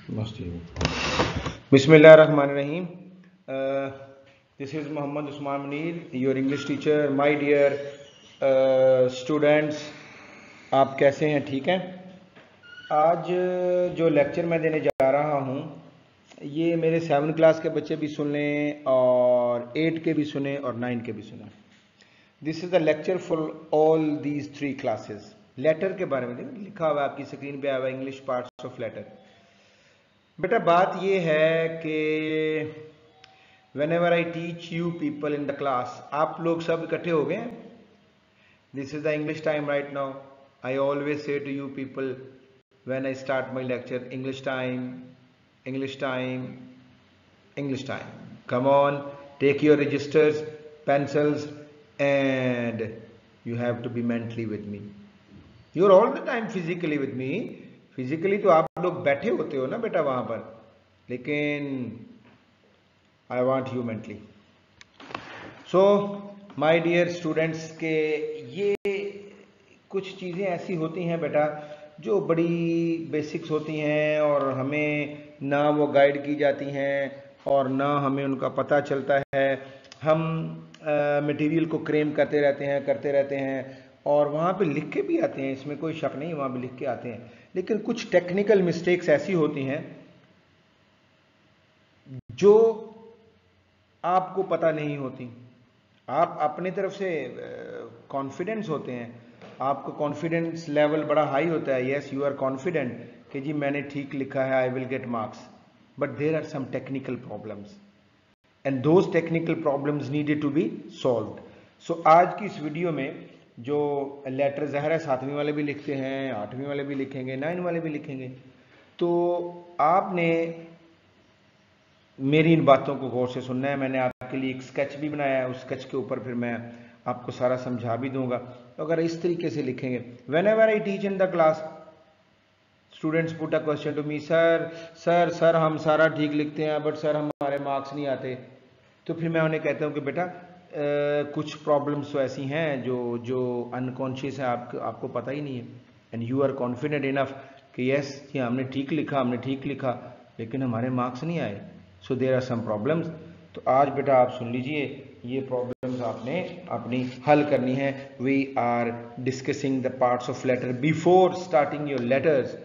मस्त ही बिस्मिल्लाहिर्रहमानिर्रहीम। This is Mohammad Usman Munir, your English teacher. My dear students, आप कैसे हैं? ठीक हैं? आज जो लेक्चर मैं देने जा रहा हूँ ये मेरे 7 क्लास के बच्चे भी सुन लें और 8 के भी सुने और 9 के भी सुने। This is the lecture for all these 3 classes. Letter के बारे में देखो, लिखा हुआ है आपकी स्क्रीन पे, आया हुआ इंग्लिश पार्ट्स ऑफ लेटर। बेटा बात ये है कि whenever I teach you people in the class, आप लोग सब इकट्ठे हो गए हैं। This is the English time right now. I always say to you people when I start my lecture, English time, English time, English time. Come on, take your registers, pencils, and you have to be mentally with me. You're all the time physically with me. Physically तो आप लोग बैठे होते हो ना बेटा वहां पर, लेकिन I want you mentally. So my dear students के ये कुछ चीज़ें ऐसी होती हैं बेटा जो बड़ी बेसिक्स होती हैं और हमें ना वो गाइड की जाती हैं और ना हमें उनका पता चलता है। हम मटेरियल को क्रेम करते रहते हैं और वहाँ पे लिख के भी आते हैं, इसमें कोई शक नहीं, वहाँ पे लिख के आते हैं, लेकिन कुछ टेक्निकल मिस्टेक्स ऐसी होती हैं जो आपको पता नहीं होती। आप अपनी तरफ से कॉन्फिडेंस होते हैं, आपका कॉन्फिडेंस लेवल बड़ा हाई होता है। यस, यू आर कॉन्फिडेंट कि जी मैंने ठीक लिखा है, I will get marks, but there are some technical problems and those technical problems needed to be solved. So आज की इस वीडियो में जो लेटर ज़ाहिर है 7वीं वाले भी लिखते हैं, 8वीं वाले भी लिखेंगे, 9 वाले भी लिखेंगे, तो आपने मेरी इन बातों को गौर से सुनना है। मैंने आपके लिए एक स्केच भी बनाया है, उस स्केच के ऊपर फिर मैं आपको सारा समझा भी दूंगा। तो अगर इस तरीके से लिखेंगे, whenever I teach in the class, students put a question to me, sir हम सारा ठीक लिखते हैं बट सर हमारे मार्क्स नहीं आते। तो फिर मैं उन्हें कहता हूँ कि बेटा कुछ प्रॉब्लम्स तो ऐसी हैं जो अनकॉन्शियस है, आपको पता ही नहीं है, and you are confident enough कि यस कि हमने ठीक लिखा लेकिन हमारे मार्क्स नहीं आए। So there are some problems. तो आज बेटा आप सुन लीजिए, ये प्रॉब्लम्स आपने अपनी हल करनी है। We are discussing the parts of letter before starting your letters.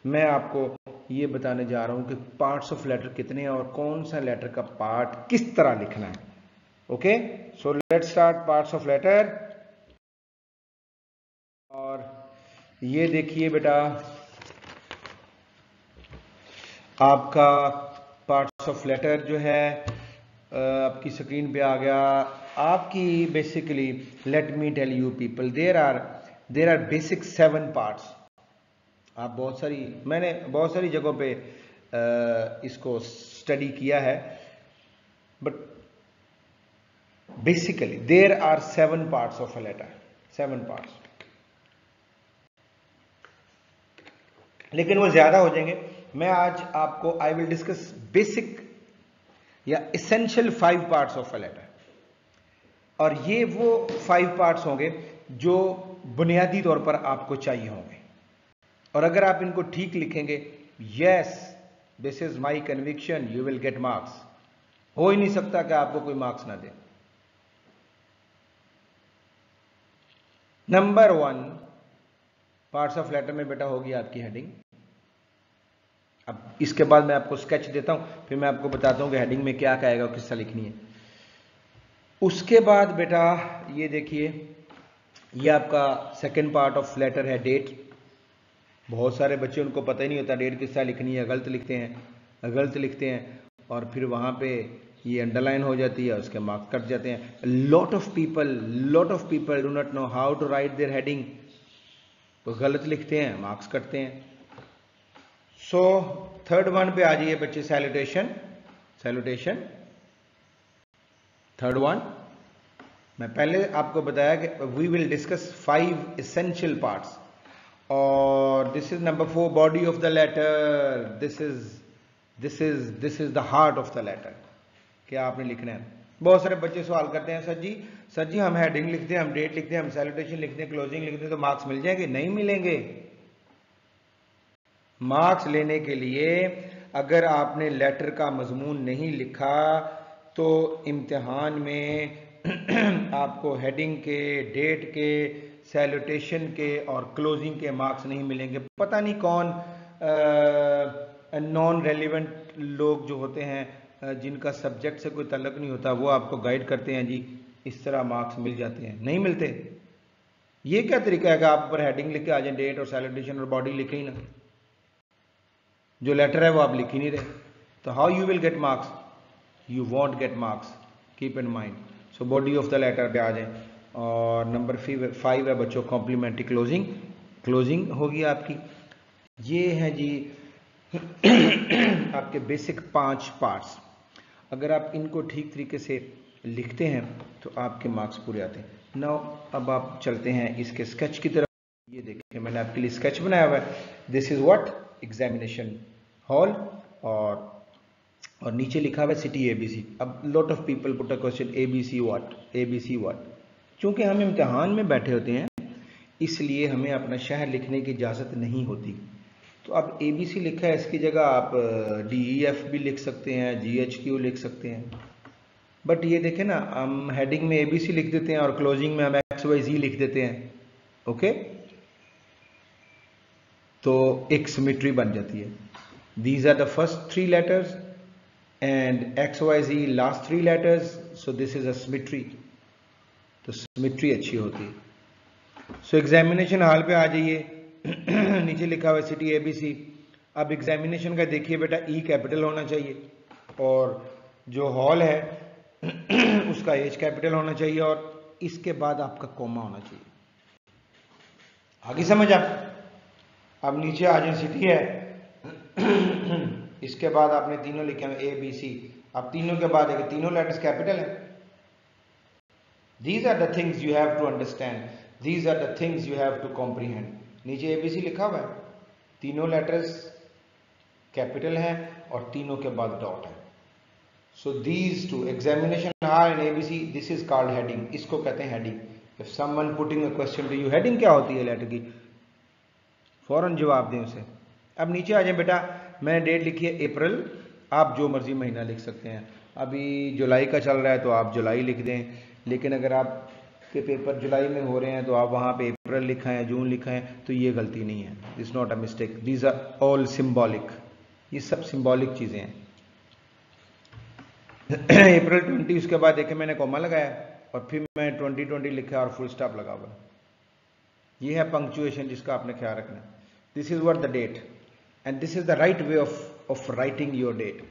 मैं आपको ये बताने जा रहा हूँ कि पार्ट्स ऑफ लेटर कितने हैं और कौन सा लेटर का पार्ट किस तरह लिखना है। Okay, so let's start parts of letter. और ये देखिए बेटा आपका पार्ट्स ऑफ लेटर जो है आपकी स्क्रीन पे आ गया। आपकी basically let me tell you people, there are basic 7 parts. आप मैंने बहुत सारी जगहों पे इसको स्टडी किया है, but basically there are 7 parts of a letter, 7 parts, लेकिन वो ज्यादा हो जाएंगे। मैं आज आपको आई विल डिस्कस बेसिक या essential 5 parts of a letter, और ये वो 5 पार्ट्स होंगे जो बुनियादी तौर पर आपको चाहिए होंगे, और अगर आप इनको ठीक लिखेंगे, yes this is my conviction, you will get marks. हो ही नहीं सकता कि आपको कोई मार्क्स ना दे। नंबर 1 पार्ट्स ऑफ लेटर में बेटा होगी आपकी हेडिंग। अब इसके बाद मैं आपको स्केच देता हूं, फिर मैं आपको बताता हूं कि हेडिंग में क्या कहेगा और किस तरह लिखनी है। उसके बाद बेटा ये देखिए, ये आपका सेकंड पार्ट ऑफ लेटर है डेट। बहुत सारे बच्चे उनको पता ही नहीं होता डेट किस तरह लिखनी है, गलत लिखते हैं और फिर वहां पे ये अंडरलाइन हो जाती है, उसके मार्क्स कट जाते हैं। Lot of people do not know how to write their heading, तो गलत लिखते हैं, मार्क्स कटते हैं। सो थर्ड वन पे आ जाइए बच्चे, सैल्यूटेशन। थर्ड वन मैं पहले आपको बताया कि we will discuss 5 essential parts, और this is number 4 body of the letter. This is the heart of the letter. क्या आपने लिखना है? बहुत सारे बच्चे सवाल करते हैं, सर जी हम हेडिंग लिखते हैं, हम डेट लिखते हैं, हम सैल्यूटेशन लिखते हैं, क्लोजिंग लिखते हैं, तो मार्क्स मिल जाएंगे? नहीं मिलेंगे। मार्क्स लेने के लिए अगर आपने लेटर का मजमून नहीं लिखा तो इम्तिहान में आपको हेडिंग के, डेट के, सैल्यूटेशन के और क्लोजिंग के मार्क्स नहीं मिलेंगे। पता नहीं कौन नॉन रेलिवेंट लोग जो होते हैं जिनका सब्जेक्ट से कोई ताल्लुक नहीं होता, वो आपको गाइड करते हैं जी इस तरह मार्क्स मिल जाते हैं। नहीं मिलते। ये क्या तरीका है कि आप ऊपर हेडिंग लिख के आ जाए, डेट और सैल्यूटेशन और बॉडी लिखे ही ना, जो लेटर है वो आप लिख ही नहीं रहे, तो how you will get marks? You won't get marks, keep in mind. So body of the letter पे आ जाए। और नंबर 5 है बच्चों कॉम्प्लीमेंट्री क्लोजिंग। क्लोजिंग होगी आपकी, ये है जी आपके बेसिक 5 पार्ट्स। अगर आप इनको ठीक तरीके से लिखते हैं तो आपके मार्क्स पूरे आते हैं। नाउ अब आप चलते हैं इसके स्केच की तरफ। ये देखिए मैंने आपके लिए स्केच बनाया हुआ है। This is what examination hall, और नीचे लिखा हुआ है सिटी ABC। अब lot of people put a question ABC what. क्योंकि हम इम्तिहान में बैठे होते हैं इसलिए हमें अपना शहर लिखने की इजाज़त नहीं होती। तो अब ABC लिखा है, इसकी जगह आप DEF भी लिख सकते हैं, GHQ लिख सकते हैं। बट ये देखें ना, हम हेडिंग में ABC लिख देते हैं और क्लोजिंग में हम XYZ लिख देते हैं। ओके, तो एक सिमेट्री बन जाती है। These are the first 3 letters and XYZ last 3 letters, so this is a symmetry। तो सिमेट्री अच्छी होती है। सो एग्जामिनेशन हॉल पे आ जाइए। नीचे लिखा हुआ है सिटी ABC। अब एग्जामिनेशन का देखिए बेटा, E कैपिटल होना चाहिए और जो हॉल है उसका H कैपिटल होना चाहिए और इसके बाद आपका कॉमा होना चाहिए। आगे समझ आप? अब नीचे आ जाए, सिटी है, इसके बाद आपने तीनों लिखे हैं ABC। अब तीनों के बाद है, तीनों लेटर्स कैपिटल है। These are the things you have to understand, these are the things you have to comprehend। नीचे ABC लिखा हुआ है, तीनों लेटर्स कैपिटल हैं और तीनों के बाद डॉट है। सो these two, examination hall and ABC, this is called heading। इसको कहते हैं heading. If someone putting a question to you, heading क्या होती है लेटर की, फौरन जवाब दें उसे। अब नीचे आ जाए बेटा, मैंने डेट लिखी है अप्रैल, आप जो मर्जी महीना लिख सकते हैं। अभी जुलाई का चल रहा है तो आप जुलाई लिख दें, लेकिन अगर आप के पेपर जुलाई में हो रहे हैं तो आप वहाँ पे अप्रैल लिखा है, जून लिखा है, तो ये गलती नहीं है। This not a mistake, these are all symbolic. ये सब सिम्बॉलिक चीज़ें हैं। अप्रैल 20, उसके बाद देखें मैंने कॉमा लगाया और फिर मैं 2020 लिखा और फुल स्टॉप लगा हुआ। ये है पंक्चुएशन जिसका आपने ख्याल रखना। This is what the date and this is the right way of writing your date.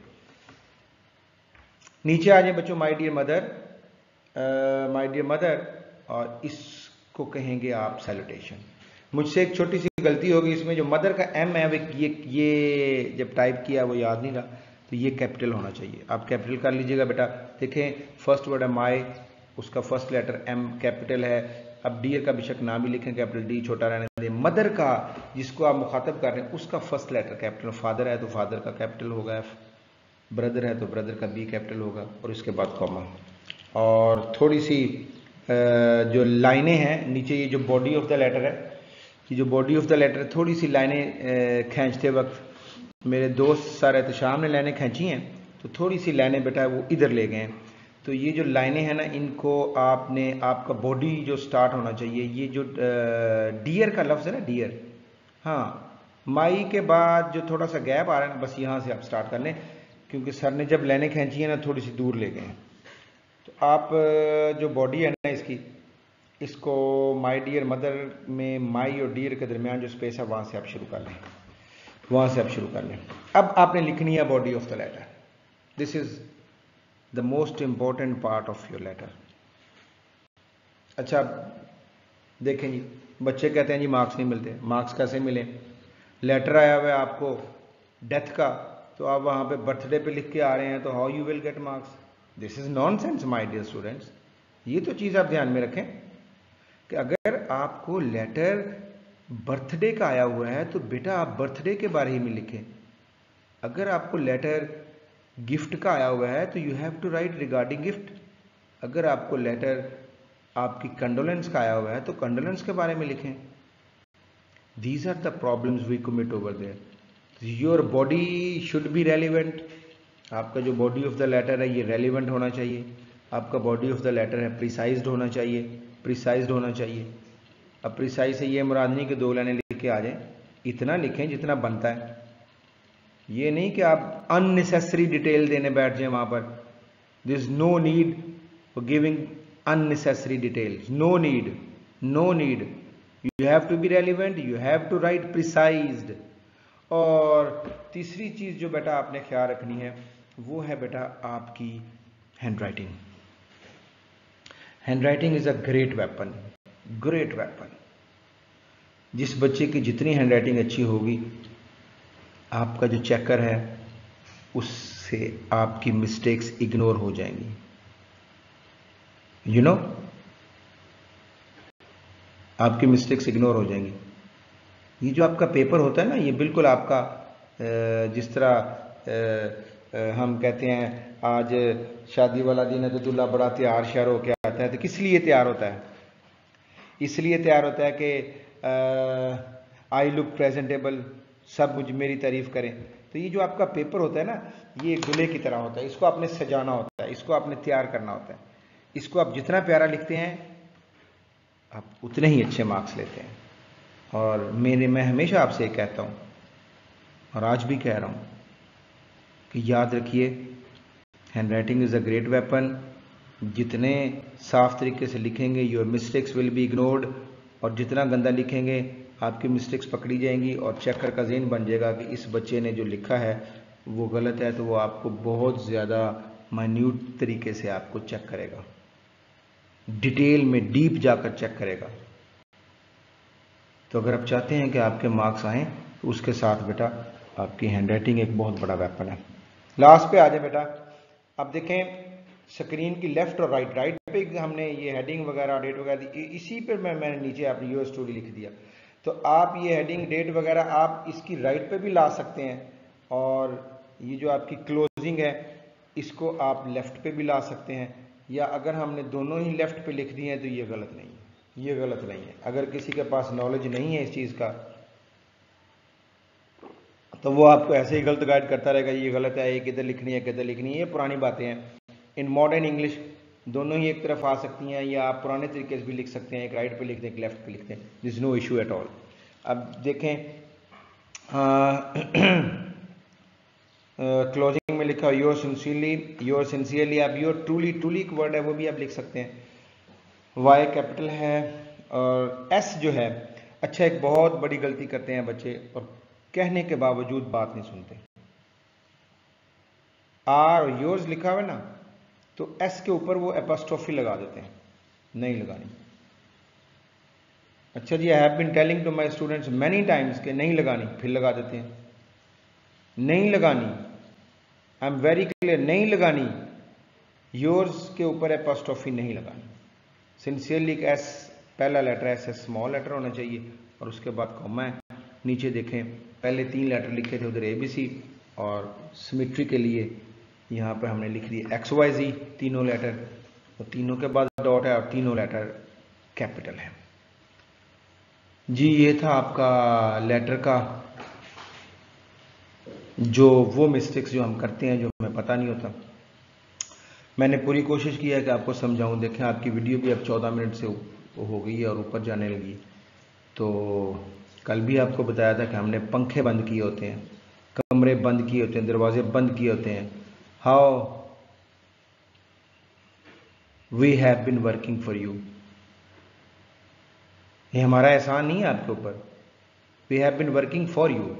नीचे आ जाए बच्चों, माय डियर मदर, और इसको कहेंगे आप सैल्यूटेशन। मुझसे एक छोटी सी गलती होगी इसमें, जो मदर का M है ये जब टाइप किया वो याद नहीं रहा, तो ये कैपिटल होना चाहिए। आप कैपिटल कर लीजिएगा बेटा। देखें फर्स्ट वर्ड है माय, उसका फर्स्ट लेटर M कैपिटल है। अब डियर का बेशक नाम भी लिखें कैपिटल, D छोटा रहने दें। मदर का जिसको आप मुखातब कर रहे हैं उसका फर्स्ट लेटर कैपिटल। फादर है तो फादर का कैपिटल होगा F, ब्रदर है तो ब्रदर का B कैपिटल होगा और इसके बाद कॉमा। और थोड़ी सी जो लाइनें हैं नीचे, ये जो बॉडी ऑफ द लेटर है, ये जो बॉडी ऑफ द लेटर थोड़ी सी लाइनें खींचते वक्त मेरे दोस्त सर एहतशाम ने लाइनें खींची हैं, तो थोड़ी सी लाइनें बेटा वो इधर ले गए हैं। तो ये जो लाइनें हैं ना, इनको आपने, आपका बॉडी जो स्टार्ट होना चाहिए, ये जो डियर का लफ्ज़ है ना, डियर, हाँ, माई के बाद जो थोड़ा सा गैप आ रहा है ना, बस यहाँ से आप स्टार्ट कर लें, क्योंकि सर ने जब लाइनें खींची है ना थोड़ी सी दूर ले गए हैं। तो आप जो बॉडी है ना इसकी, इसको माई डियर मदर में माई और डियर के दरमियान जो स्पेस है वहाँ से आप शुरू कर लें, वहाँ से आप शुरू कर लें। अब आपने लिखनी है body of the letter. This is the most important part of your letter. अच्छा देखें जी, बच्चे कहते हैं जी मार्क्स नहीं मिलते। मार्क्स कैसे मिले? लेटर आया हुआ है आपको डेथ का, तो आप वहाँ पे बर्थडे पे लिख के आ रहे हैं, तो how you will get marks? This is nonsense my dear students. ये तो चीज़ आप ध्यान में रखें कि अगर आपको लेटर बर्थडे का आया हुआ है तो बेटा आप बर्थडे के बारे में लिखें। अगर आपको लेटर गिफ्ट का आया हुआ है तो you have to write regarding gift. अगर आपको लेटर आपकी कंडोलेंस का आया हुआ है तो कंडोलेंस के बारे में लिखें। These are the problems we commit over there. Your body should be relevant, आपका जो बॉडी ऑफ द लेटर है ये रेलिवेंट होना चाहिए। आपका बॉडी ऑफ द लेटर है प्रिसाइज्ड होना चाहिए, प्रिसाइज्ड होना चाहिए। अब प्रिसाइज से ये मुराद नहीं कि 2 लाइनें लिख के आ जाएं, इतना लिखें जितना बनता है। ये नहीं कि आप अननेसेसरी डिटेल देने बैठ जाए वहां पर। This is no need for giving unnecessary details, no need, no need. You have to be relevant, you have to write precised. और तीसरी चीज जो बेटा आपने ख्याल रखनी है वो है बेटा आपकी hand writing. Hand writing is a great weapon, great weapon. जिस बच्चे की जितनी हैंड राइटिंग अच्छी होगी, आपका जो चेकर है उससे आपकी मिस्टेक्स इग्नोर हो जाएंगी। यू नो, आपकी मिस्टेक्स इग्नोर हो जाएंगी। ये जो आपका पेपर होता है ना, ये बिल्कुल आपका जिस तरह हम कहते हैं आज शादी वाला दिन है तो दूल्हा बड़ा तैयार श्यार होकर आता है। तो किस लिए तैयार होता है? इसलिए तैयार होता है कि आई लुक प्रेजेंटेबल, सब मुझ मेरी तारीफ करें। तो ये जो आपका पेपर होता है ना, ये दूल्हे की तरह होता है। इसको आपने सजाना होता है, इसको आपने तैयार करना होता है। इसको आप जितना प्यारा लिखते हैं आप उतने ही अच्छे मार्क्स लेते हैं। और मैं हमेशा आपसे कहता हूं और आज भी कह रहा हूं कि याद रखिए, hand writing is a great weapon. जितने साफ तरीके से लिखेंगे your mistakes will be ignored, और जितना गंदा लिखेंगे आपकी मिस्टेक्स पकड़ी जाएंगी और चेकर का ज़हन बन जाएगा कि इस बच्चे ने जो लिखा है वो गलत है। तो वो आपको बहुत ज़्यादा माइन्यूट तरीके से आपको चेक करेगा, डिटेल में डीप जाकर चेक करेगा। तो अगर आप चाहते हैं कि आपके मार्क्स आएँ तो उसके साथ बेटा आपकी हैंड राइटिंग एक बहुत बड़ा वेपन है। लास्ट पे आ जाए बेटा। अब देखें स्क्रीन की लेफ्ट और राइट पे हमने ये हेडिंग वगैरह डेट वगैरह दी, इसी पर मैंने नीचे अपनी योर स्टोरी लिख दिया। तो आप ये हेडिंग डेट वगैरह आप इसकी राइट पे भी ला सकते हैं, और ये जो आपकी क्लोजिंग है इसको आप लेफ्ट पे भी ला सकते हैं। या अगर हमने दोनों ही लेफ्ट पे लिख दिए हैं तो ये गलत नहीं है, ये गलत नहीं है। अगर किसी के पास नॉलेज नहीं है इस चीज़ का तो वो आपको ऐसे ही गलत गाइड करता रहेगा, ये गलत है, ये किधर लिखनी है, किधर लिखनी है। ये पुरानी बातें हैं। इन मॉडर्न इंग्लिश दोनों ही एक तरफ आ सकती हैं, या आप पुराने तरीके से भी लिख सकते हैं, एक राइट पे लिखते हैं, एक लेफ्ट पे लिखते हैं। This no issue at all. अब देखें क्लोजिंग में लिखा योर सिंसियरली, आप योर ट्रूली एक वर्ड है वो भी आप लिख सकते हैं। वाई कैपिटल है, और एस जो है, अच्छा एक बहुत बड़ी गलती करते हैं बच्चे, और कहने के बावजूद बात नहीं सुनते। आर योर्स लिखा हुआ है ना, तो एस के ऊपर वो एपोस्ट्रोफी लगा देते हैं, नहीं लगानी। अच्छा जी, I have been telling to my students many times कि नहीं लगानी, फिर लगा देते हैं। नहीं लगानी, आई एम वेरी क्लियर, नहीं लगानी। योर्स के ऊपर एपोस्ट्रोफी नहीं लगानी। सिंसियरली एस पहला लेटर एस स्मॉल लेटर होना चाहिए, और उसके बाद कॉमा है। नीचे देखें पहले 3 लेटर लिखे थे उधर ABC, और सिमेट्री के लिए यहाँ पर हमने लिख दिया XYZ तीनों लेटर, और तीनों के बाद डॉट है और तीनों लेटर कैपिटल है। जी ये था आपका लेटर का जो वो मिस्टेक्स जो हम करते हैं, जो हमें पता नहीं होता। मैंने पूरी कोशिश की है कि आपको समझाऊं। देखें आपकी वीडियो भी अब 14 मिनट से हो गई है और ऊपर जाने लगी। तो कल भी आपको बताया था कि हमने पंखे बंद किए होते हैं, कमरे बंद किए होते हैं, दरवाजे बंद किए होते हैं। How we have been working for you. ये हमारा एहसान नहीं है आपके ऊपर, we have been working for you.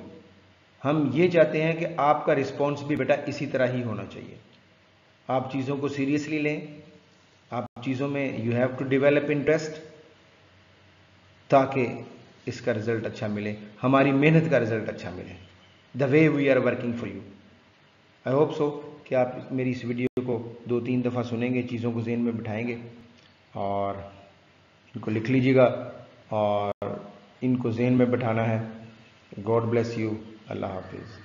हम ये चाहते हैं कि आपका रिस्पॉन्स भी बेटा इसी तरह ही होना चाहिए। आप चीज़ों को सीरियसली लें, आप चीज़ों में you have to develop interest, ताकि इसका रिजल्ट अच्छा मिले, हमारी मेहनत का रिजल्ट अच्छा मिले। The way we are working for you. I hope so कि आप मेरी इस वीडियो को 2-3 दफ़ा सुनेंगे, चीज़ों को ज़हन में बिठाएंगे और इनको लिख लीजिएगा, और इनको ज़हन में बिठाना है। God bless you. अल्लाह हाफिज़।